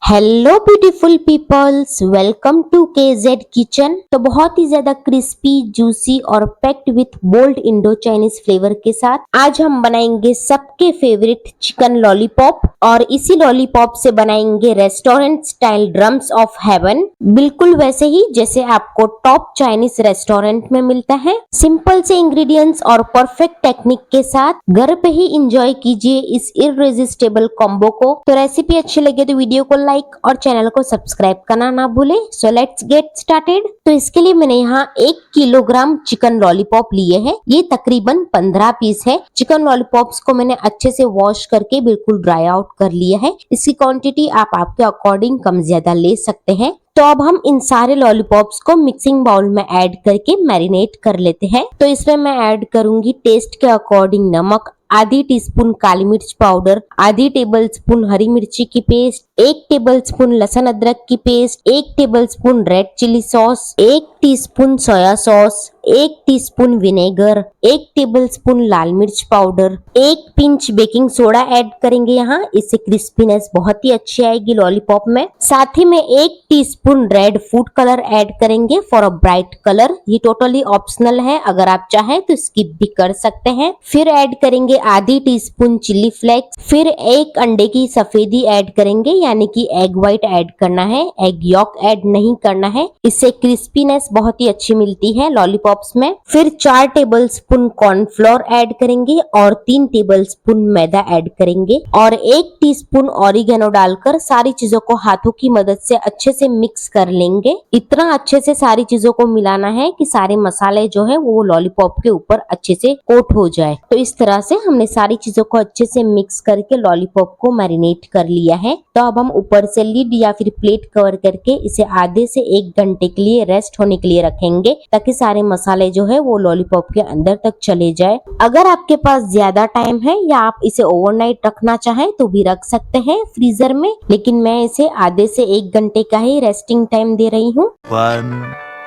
Hello beautiful peoples, welcome to KZ kitchen. तो बहुत ही ज्यादा क्रिस्पी, जूसी और packed with bold Indo Chinese flavour के साथ आज हम बनाएंगे सबके फेवरेट चिकन लॉलीपॉप। और इसी लॉलीपॉप से बनाएंगे restaurant style drums of haven, बिल्कुल वैसे ही जैसे आपको टॉप चाइनीज रेस्टोरेंट में मिलता है। सिंपल से इंग्रेडिएंट्स और परफेक्ट टेक्निक के साथ घर पे ही इंजॉय कीजिए इस इररेजिस्टेबल कॉम्बो को। तो रेसिपी अच्छी लगे तो वीडियो को लाइक और चैनल को सब्सक्राइब करना ना भूले। So let's get started. तो इसके लिए मैंने यहाँ 1 किलोग्राम चिकन लॉलीपॉप लिए हैं। ये तकरीबन 15 पीस है। चिकन लॉलीपॉप्स को मैंने अच्छे से वॉश करके बिल्कुल ड्राई आउट कर लिया है। इसकी क्वांटिटी आप आपके अकॉर्डिंग कम ज्यादा ले सकते हैं। तो अब हम इन सारे लॉलीपॉप्स को मिक्सिंग बाउल में ऐड करके मैरिनेट कर लेते हैं। तो इसमें मैं ऐड करूंगी टेस्ट के अकॉर्डिंग नमक, आधी टीस्पून काली मिर्च पाउडर, आधी टेबल स्पून हरी मिर्ची की पेस्ट, 1 टेबल स्पून लहसुन अदरक की paste, 1 tablespoon red chilli sauce, 1 teaspoon soya sauce, 1 teaspoon vinegar, 1 tablespoon लाल मिर्च powder, 1 pinch baking soda add करेंगे यहाँ। इससे क्रिस्पीनेस बहुत ही अच्छी आएगी लॉलीपॉप में। साथ ही में 1 teaspoon red food colour add करेंगे फॉर अ ब्राइट कलर। ये टोटली ऑप्शनल है, अगर आप चाहें तो स्किप भी कर सकते हैं। फिर ऐड करेंगे आधी टीस्पून चिली फ्लेक्स, फिर 1 अंडे की सफेदी ऐड करेंगे, यानी कि एग व्हाइट ऐड करना है, एग यॉक ऐड नहीं करना है। इससे क्रिस्पीनेस बहुत ही अच्छी मिलती है लॉलीपॉप्स में। फिर 4 टेबल स्पून कॉर्नफ्लोर ऐड करेंगे और 3 टेबल स्पून मैदा ऐड करेंगे और 1 टीस्पून ऑरिगेनो डालकर सारी चीजों को हाथों की मदद से अच्छे से मिक्स कर लेंगे। इतना अच्छे से सारी चीजों को मिलाना है कि सारे मसाले जो है वो लॉलीपॉप के ऊपर अच्छे से कोट हो जाए। तो इस तरह से हमने सारी चीजों को अच्छे से मिक्स करके लॉलीपॉप को मैरिनेट कर लिया है। तो अब हम ऊपर से लिड या फिर प्लेट कवर करके इसे आधे से 1 घंटे के लिए रेस्ट होने के लिए रखेंगे, ताकि सारे मसाले जो है वो लॉलीपॉप के अंदर तक चले जाए। अगर आपके पास ज्यादा टाइम है या आप इसे ओवरनाइट रखना चाहें तो भी रख सकते हैं फ्रीजर में, लेकिन मैं इसे आधे से 1 घंटे का ही रेस्टिंग टाइम दे रही हूँ। 1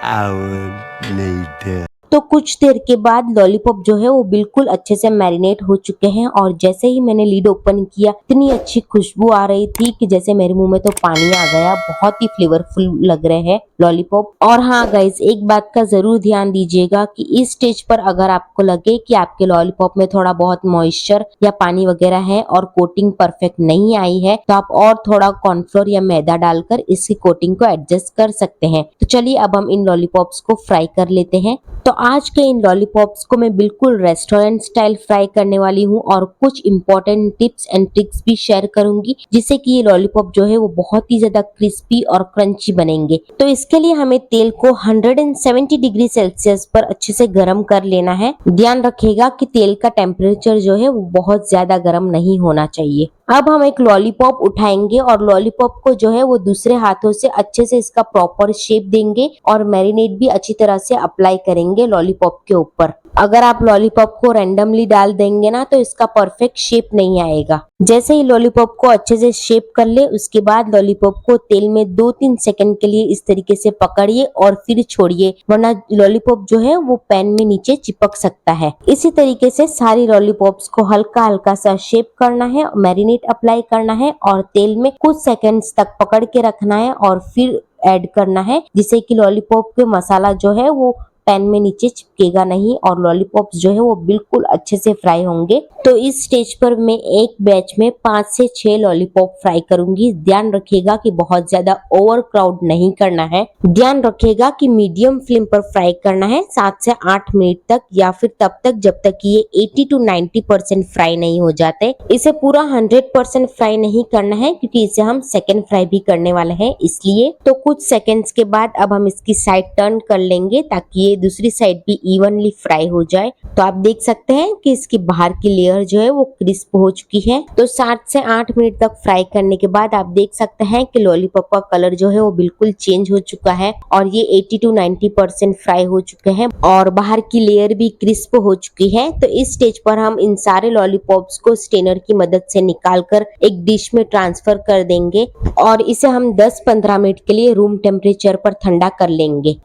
hour later. तो कुछ देर के बाद लॉलीपॉप जो है वो बिल्कुल अच्छे से मैरिनेट हो चुके हैं और जैसे ही मैंने लीड ओपन किया इतनी अच्छी खुशबू आ रही थी कि जैसे मेरे मुंह में तो पानी आ गया। बहुत ही फ्लेवरफुल लग रहे हैं लॉलीपॉप। और हाँ गाइस, एक बात का जरूर ध्यान दीजिएगा कि इस स्टेज पर अगर आपको लगे कि आपके लॉलीपॉप में थोड़ा बहुत मॉइस्चर या पानी वगैरह है और कोटिंग परफेक्ट नहीं आई है, तो आप और थोड़ा कॉर्नफ्लोर या मैदा डालकर इसकी कोटिंग को एडजस्ट कर सकते हैं। तो चलिए अब हम इन लॉलीपॉप्स को फ्राई कर लेते हैं। तो आज के इन लॉलीपॉप्स को मैं बिल्कुल रेस्टोरेंट स्टाइल फ्राई करने वाली हूँ और कुछ इंपॉर्टेंट टिप्स एंड ट्रिक्स भी शेयर करूंगी, जिससे कि ये लॉलीपॉप जो है वो बहुत ही ज्यादा क्रिस्पी और क्रंची बनेंगे। तो इसके लिए हमें तेल को 170 डिग्री सेल्सियस पर अच्छे से गर्म कर लेना है। ध्यान रखिएगा कि तेल का टेम्परेचर जो है वो बहुत ज्यादा गर्म नहीं होना चाहिए। अब हम एक लॉलीपॉप उठाएंगे और लॉलीपॉप को जो है वो दूसरे हाथों से अच्छे से इसका प्रॉपर शेप देंगे और मैरिनेट भी अच्छी तरह से अप्लाई करेंगे लॉलीपॉप के ऊपर। अगर आप लॉलीपॉप को रैंडमली डाल देंगे ना तो इसका परफेक्ट शेप नहीं आएगा। जैसे ही लॉलीपॉप को अच्छे से शेप कर ले, उसके बाद लॉलीपॉप को तेल में 2-3 सेकंड के लिए इस तरीके से पकड़िए और फिर छोड़िए, वरना लॉलीपॉप जो है वो पैन में नीचे चिपक सकता है। इसी तरीके से सारी लॉलीपॉप्स को हल्का हल्का सा शेप करना है, मैरिनेट अप्लाई करना है और तेल में कुछ सेकंड्स तक पकड़ के रखना है और फिर ऐड करना है, जिससे कि लॉलीपॉप के मसाला जो है वो पैन में नीचे चिपकेगा नहीं और लॉलीपॉप्स जो है वो बिल्कुल अच्छे से फ्राई होंगे। तो इस स्टेज पर मैं एक बैच में 5 से 6 लॉलीपॉप फ्राई करूंगी। ध्यान रखिएगा कि बहुत ज्यादा ओवर क्राउड नहीं करना है। ध्यान रखिएगा कि मीडियम फ्लेम पर फ्राई करना है 7 से 8 मिनट तक, या फिर तब तक जब तक ये 80 to 90% फ्राई नहीं हो जाते। इसे पूरा 100% फ्राई नहीं करना है, क्योंकि इसे हम सेकेंड फ्राई भी करने वाले हैं इसलिए। तो कुछ सेकेंड्स के बाद अब हम इसकी साइड टर्न कर लेंगे ताकि ये दूसरी साइड भी इवनली फ्राई हो जाए। तो आप देख सकते हैं कि इसकी बाहर की लेयर जो है वो क्रिस्प हो चुकी है। तो 7 से 8 मिनट तक फ्राई करने के बाद आप देख सकते हैं कि लॉलीपॉप का कलर जो है वो बिल्कुल चेंज हो चुका है और ये 80 to 90% फ्राई हो चुके हैं और बाहर की लेयर भी क्रिस्प हो चुकी है। तो इस स्टेज पर हम इन सारे लॉलीपॉप्स को स्टेनर की मदद से निकालकर एक डिश में ट्रांसफर कर देंगे और इसे हम 10-15 मिनट के लिए रूम टेम्परेचर पर ठंडा कर लेंगे।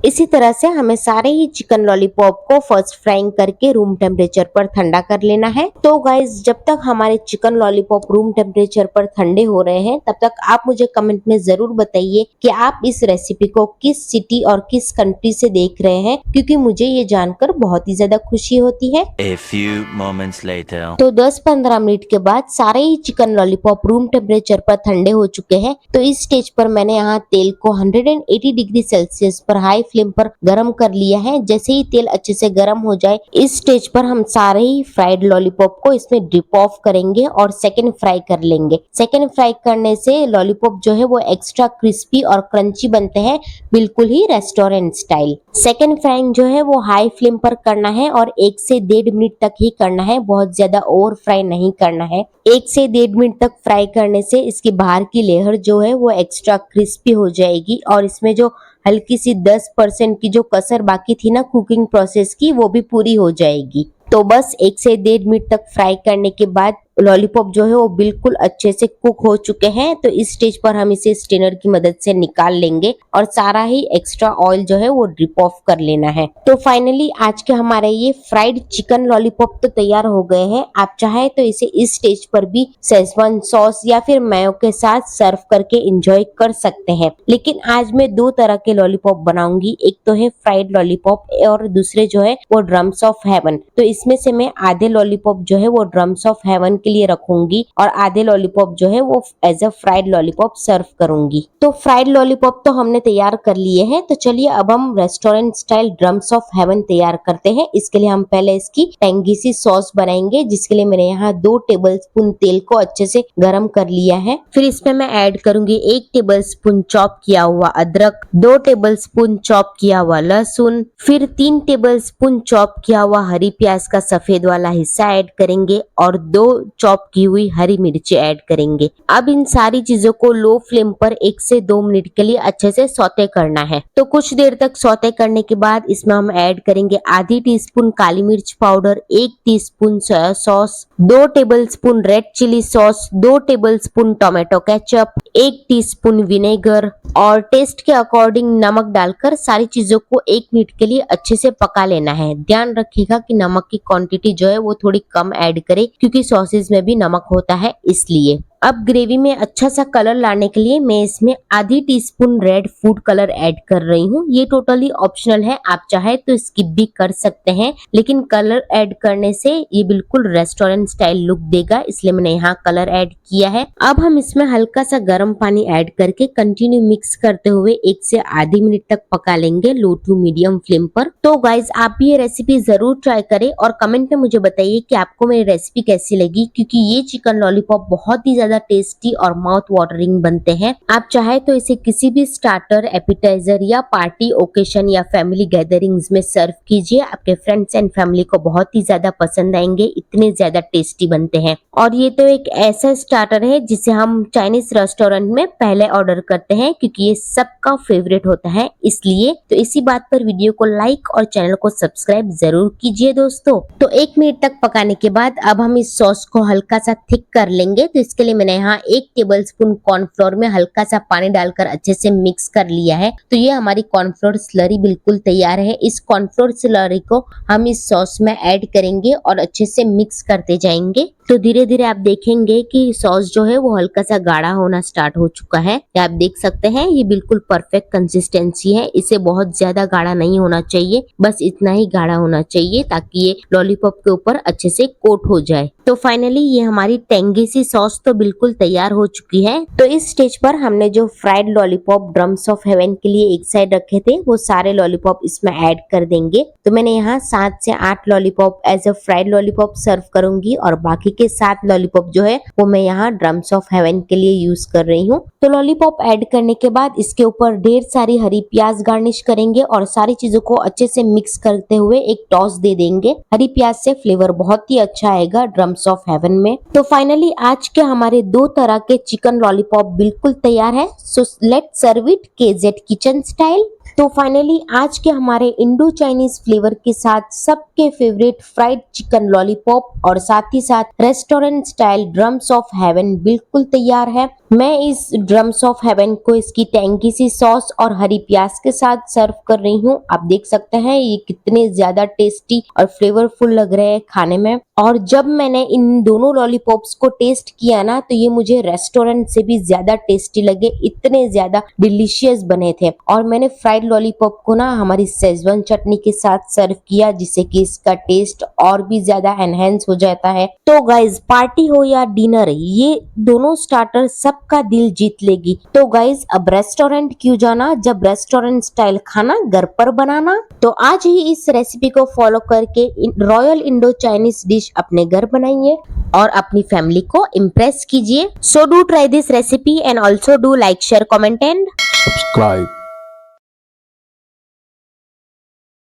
इसी तरह से हमें सारे ही चिकन लॉलीपॉप को फर्स्ट फ्राइंग करके रूम टेम्परेचर पर ठंडा कर लेना है। तो गाइज जब तक हमारे चिकन लॉलीपॉप रूम टेम्परेचर पर ठंडे हो रहे हैं तब तक आप मुझे कमेंट में जरूर बताइए कि आप इस रेसिपी को किस सिटी और किस कंट्री से देख रहे हैं, क्योंकि मुझे ये जानकर बहुत ही ज्यादा खुशी होती है। A few moments later. तो 10-15 मिनट के बाद सारे ही चिकन लॉलीपॉप रूम टेम्परेचर पर ठंडे हो चुके हैं। तो इस स्टेज पर मैंने यहाँ तेल को 180 डिग्री सेल्सियस पर हाई फ्लेम पर गर्म कर लिया है। जैसे ही तेल अच्छे से गर्म हो जाए इस स्टेज पर हम सारे ही फ्राइड लॉलीपॉप को इसमें डिप ऑफ करेंगे और सेकंड फ्राई कर लेंगे। सेकंड फ्राई करने से लॉलीपॉप जो है वो एक्स्ट्रा क्रिस्पी और क्रंची बनते हैं, बिल्कुल ही रेस्टोरेंट स्टाइल। सेकंड फ्राइंग जो है वो हाई फ्लेम पर करना है और 1 से 1.5 मिनट तक ही करना है, बहुत ज्यादा ओवर फ्राई नहीं करना है। 1 से 1.5 मिनट तक फ्राई करने से इसकी बाहर की लेयर जो है वो एक्स्ट्रा क्रिस्पी हो जाएगी और इसमें जो हल्की सी 10% की जो कसर बाकी थी ना कुकिंग प्रोसेस की, वो भी पूरी हो जाएगी। तो बस 1 से 1.5 मिनट तक फ्राई करने के बाद लॉलीपॉप जो है वो बिल्कुल अच्छे से कुक हो चुके हैं। तो इस स्टेज पर हम इसे स्ट्रेनर की मदद से निकाल लेंगे और सारा ही एक्स्ट्रा ऑयल जो है वो ड्रिप ऑफ कर लेना है। तो फाइनली आज के हमारे ये फ्राइड चिकन लॉलीपॉप तो तैयार हो गए हैं। आप चाहे तो इसे इस स्टेज पर भी शेजवान सॉस या फिर मेयो के साथ सर्व करके एंजॉय कर सकते हैं। लेकिन आज मैं 2 तरह के लॉलीपॉप बनाऊंगी, एक तो है फ्राइड लॉलीपॉप और दूसरे जो है वो ड्रम्स ऑफ हेवन। तो इसमें से मैं आधे लॉलीपॉप जो है वो ड्रम्स ऑफ हेवन के लिए रखूंगी और आधे लॉलीपॉप जो है वो as a fried lollipop serve करूंगी। तो फ्राइड लॉलीपॉप तो हमने तैयार कर लिए हैं। तो चलिए अब हम restaurant style drums of haven तैयार करते हैं। इसके लिए हम पहले इसकी टेंगी सी सॉस बनाएंगे, जिसके लिए मैंने यहाँ 2 टेबलस्पून तेल को अच्छे से गर्म कर लिया है। फिर इसमें मैं ऐड करूंगी 1 टेबलस्पून चॉप किया हुआ अदरक, 2 टेबलस्पून चॉप किया हुआ लहसुन, फिर 3 टेबलस्पून चॉप किया हुआ हरी प्याज का सफेद वाला हिस्सा ऐड करेंगे और 2 चॉप की हुई हरी मिर्ची ऐड करेंगे। अब इन सारी चीजों को लो फ्लेम पर 1 से 2 मिनट के लिए अच्छे से सौते करना है। तो कुछ देर तक सौते करने के बाद इसमें हम ऐड करेंगे आधी टीस्पून काली मिर्च powder, 1 teaspoon soya sauce, 2 tablespoon red chilli sauce, 2 tablespoon tomato ketchup, 1 teaspoon vinegar और टेस्ट के अकॉर्डिंग नमक डालकर सारी चीजों को 1 मिनट के लिए अच्छे से पका लेना है। ध्यान रखिएगा कि नमक की क्वांटिटी जो है वो थोड़ी कम ऐड करें, क्योंकि सॉसेज में भी नमक होता है इसलिए। अब ग्रेवी में अच्छा सा कलर लाने के लिए मैं इसमें आधी teaspoon red food colour add कर रही हूँ। ये टोटली ऑप्शनल है, आप चाहे तो स्किप भी कर सकते हैं, लेकिन कलर ऐड करने से ये बिल्कुल रेस्टोरेंट स्टाइल लुक देगा, इसलिए मैंने यहाँ कलर ऐड किया है। अब हम इसमें हल्का सा गर्म पानी ऐड करके कंटिन्यू मिक्स करते हुए 1 से आधी मिनट तक पका लेंगे लो टू मीडियम फ्लेम पर। तो गाइज आप भी ये रेसिपी जरूर ट्राई करें और कमेंट में मुझे बताइए कि आपको मेरी रेसिपी कैसी लगी, क्योंकि ये चिकन लॉलीपॉप बहुत ही ज्यादा टेस्टी और माउथ वाटरिंग बनते हैं। आप चाहे तो इसे किसी भी स्टार्टर, एपिटाइजर या पार्टी ओकेशन या फैमिली गैदरिंग्स में सर्व कीजिए। आपके फ्रेंड्स एंड फैमिली को बहुत ही ज्यादा पसंद आएंगे, इतने ज्यादा टेस्टी बनते हैं। और ये तो एक ऐसा स्टार्टर है जिसे हम चाइनीज रेस्टोरेंट में पहले ऑर्डर करते हैं, क्योंकि ये सबका फेवरेट होता है इसलिए। तो इसी बात पर वीडियो को लाइक और चैनल को सब्सक्राइब जरूर कीजिए दोस्तों। तो 1 मिनट तक पकाने के बाद अब हम इस सॉस को हल्का सा थिक कर लेंगे। तो इसके लिए मैंने यहाँ 1 टेबलस्पून कॉर्नफ्लोर में हल्का सा पानी डालकर अच्छे से मिक्स कर लिया है। तो ये हमारी कॉर्नफ्लोर स्लरी बिल्कुल तैयार है। इस कॉर्नफ्लोर स्लरी को हम इस सॉस में ऐड करेंगे और अच्छे से मिक्स करते जाएंगे। तो धीरे धीरे आप देखेंगे कि सॉस जो है वो हल्का सा गाढ़ा होना स्टार्ट हो चुका है। ये आप देख सकते हैं, ये बिल्कुल परफेक्ट कंसिस्टेंसी है। इसे बहुत ज्यादा गाढ़ा नहीं होना चाहिए, बस इतना ही गाढ़ा होना चाहिए ताकि ये लॉलीपॉप के ऊपर अच्छे से कोट हो जाए। तो फाइनली ये हमारी टेंगी सी सॉस तो बिल्कुल तैयार हो चुकी है। तो इस स्टेज पर हमने जो fried lollipop drums of haven के लिए एक साइड रखे थे, वो सारे लॉलीपॉप इसमें ऐड कर देंगे। तो मैंने यहाँ 7 से 8 lollipop as a fried lollipop serve करूंगी और बाकी के 7 लॉलीपॉप जो है वो मैं यहाँ ड्रम्स ऑफ हेवन के लिए यूज कर रही हूँ। तो लॉलीपॉप ऐड करने के बाद इसके ऊपर ढेर सारी हरी प्याज गार्निश करेंगे और सारी चीजों को अच्छे से मिक्स करते हुए एक टॉस दे देंगे। हरी प्याज से फ्लेवर बहुत ही अच्छा आएगा ड्रम्स ऑफ हेवन में। तो फाइनली आज के हमारे 2 तरह के चिकन लॉलीपॉप बिल्कुल तैयार है। So let's serve it KZ kitchen style. तो फाइनली आज के हमारे इंडो चाइनीज फ्लेवर के साथ सबके फेवरेट फ्राइड चिकन लॉलीपॉप और साथ ही साथ restaurant style drums of haven बिल्कुल तैयार है। मैं इस ड्रम्स ऑफ हेवन को इसकी टैंकी सी सॉस और हरी प्याज के साथ सर्व कर रही हूँ। आप देख सकते हैं ये कितने ज्यादा टेस्टी और फ्लेवरफुल लग रहे हैं खाने में। और जब मैंने इन दोनों लॉलीपॉप्स को टेस्ट किया ना तो ये मुझे रेस्टोरेंट से भी ज्यादा टेस्टी लगे, इतने ज्यादा डिलीशियस बने थे। और मैंने फ्राइड लॉलीपॉप को ना हमारी शेजवान चटनी के साथ सर्व किया जिससे कि इसका टेस्ट और भी ज्यादा एनहेंस हो जाता है। तो गाइज पार्टी हो या डिनर, ये दोनों स्टार्टर सबका दिल जीत लेगी। तो गाइज अब रेस्टोरेंट क्यों जाना जब रेस्टोरेंट स्टाइल खाना घर पर बनाना। तो आज ही इस रेसिपी को फॉलो करके रॉयल इंडो चाइनीज डिश अपने घर बनाइए और अपनी फैमिली को इम्प्रेस कीजिए। So do try this recipe and also do like share comment and subscribe.